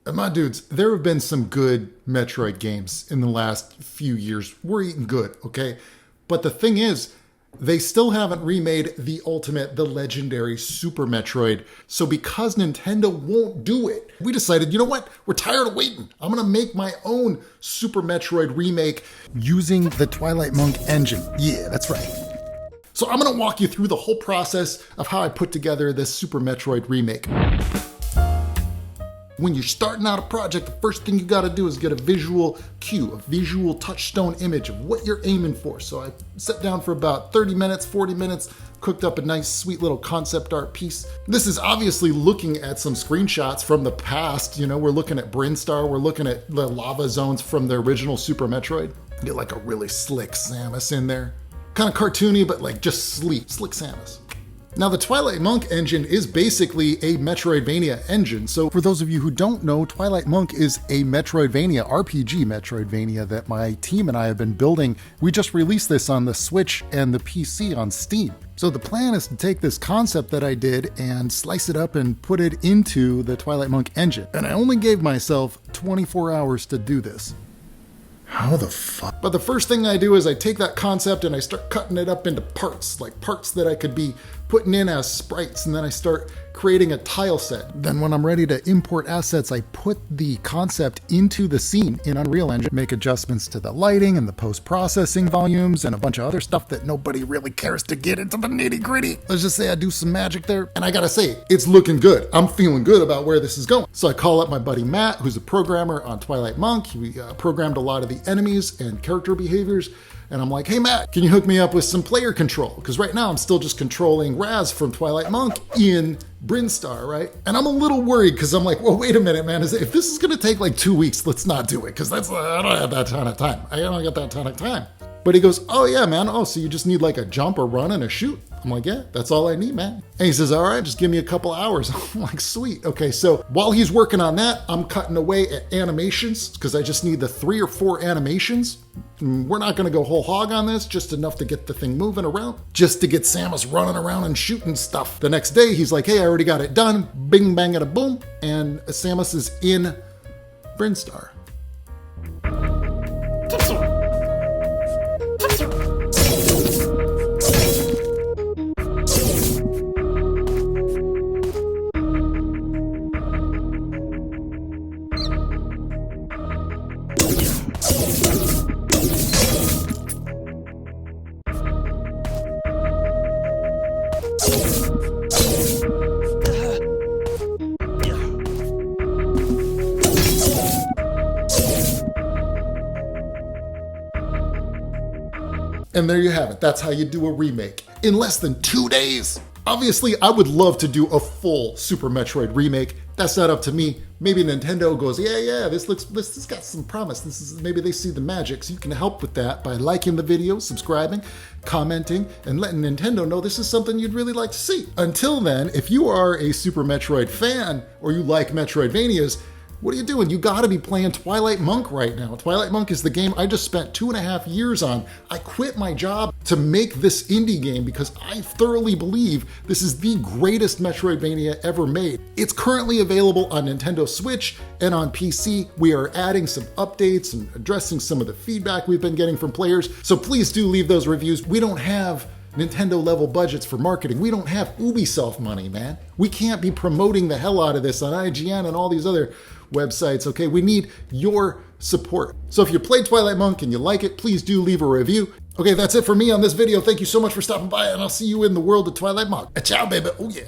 And my dudes, there have been some good Metroid games in the last few years. We're eating good, okay? But the thing is, they still haven't remade the ultimate, the legendary Super Metroid. So because Nintendo won't do it, we decided, you know what? We're tired of waiting. I'm gonna make my own Super Metroid remake using the Twilight Monk engine. Yeah, that's right. So I'm gonna walk you through the whole process of how I put together this Super Metroid remake. When you're starting out a project, the first thing you gotta do is get a visual cue, a visual touchstone image of what you're aiming for. So I sat down for about 30 minutes, 40 minutes, cooked up a nice, sweet little concept art piece. This is obviously looking at some screenshots from the past. You know, we're looking at Brinstar, we're looking at the lava zones from the original Super Metroid. Get like a really slick Samus in there. Kind of cartoony, but like just slick Samus. Now, the Twilight Monk engine is basically a Metroidvania engine. So for those of you who don't know, Twilight Monk is a Metroidvania, RPG Metroidvania that my team and I have been building. We just released this on the Switch and the PC on Steam. So the plan is to take this concept that I did and slice it up and put it into the Twilight Monk engine. And I only gave myself 24 hours to do this. How the fuck? But the first thing I do is I take that concept and I start cutting it up into parts, like parts that I could be putting in as sprites, and then I start creating a tile set. Then when I'm ready to import assets, I put the concept into the scene in Unreal Engine, make adjustments to the lighting and the post-processing volumes and a bunch of other stuff that nobody really cares to get into the nitty-gritty. Let's just say I do some magic there, and I gotta say, it's looking good. I'm feeling good about where this is going. So I call up my buddy Matt, who's a programmer on Twilight Monk. He programmed a lot of the enemies and character behaviors. And I'm like, hey Matt, can you hook me up with some player control? Because right now I'm still just controlling Raz from Twilight Monk in Brinstar, right? And I'm a little worried because I'm like, well, wait a minute, man. If this is gonna take like 2 weeks, let's not do it. Because I don't have that ton of time. I don't got that ton of time. But he goes, oh yeah, man. Oh, so you just need like a jump, a run, and a shoot. I'm like, yeah, that's all I need, man. And he says, all right, just give me a couple hours. I'm like, sweet. Okay, so while he's working on that, I'm cutting away at animations because I just need the 3 or 4 animations. We're not gonna go whole hog on this, just enough to get the thing moving around, just to get Samus running around and shooting stuff. The next day, he's like, hey, I already got it done. Bing, bang, and a boom. And Samus is in Brinstar. And there you have it. That's how you do a remake in less than 2 days. Obviously, I would love to do a full Super Metroid remake. That's not up to me. Maybe Nintendo goes, yeah, this got some promise. Maybe they see the magic. So you can help with that by liking the video, subscribing, commenting, and letting Nintendo know this is something you'd really like to see. Until then, if you are a Super Metroid fan or you like Metroidvanias, what are you doing? You gotta be playing Twilight Monk right now. Twilight Monk is the game I just spent 2.5 years on. I quit my job to make this indie game because I thoroughly believe this is the greatest Metroidvania ever made. It's currently available on Nintendo Switch and on PC. We are adding some updates and addressing some of the feedback we've been getting from players. So please do leave those reviews. We don't have Nintendo level budgets for marketing. We don't have Ubisoft money, man. We can't be promoting the hell out of this on IGN and all these other websites, okay? We need your support. So if you played Twilight Monk and you like it, please do leave a review. Okay, that's it for me on this video. Thank you so much for stopping by, and I'll see you in the world of Twilight Monk. Ciao, baby. Oh yeah.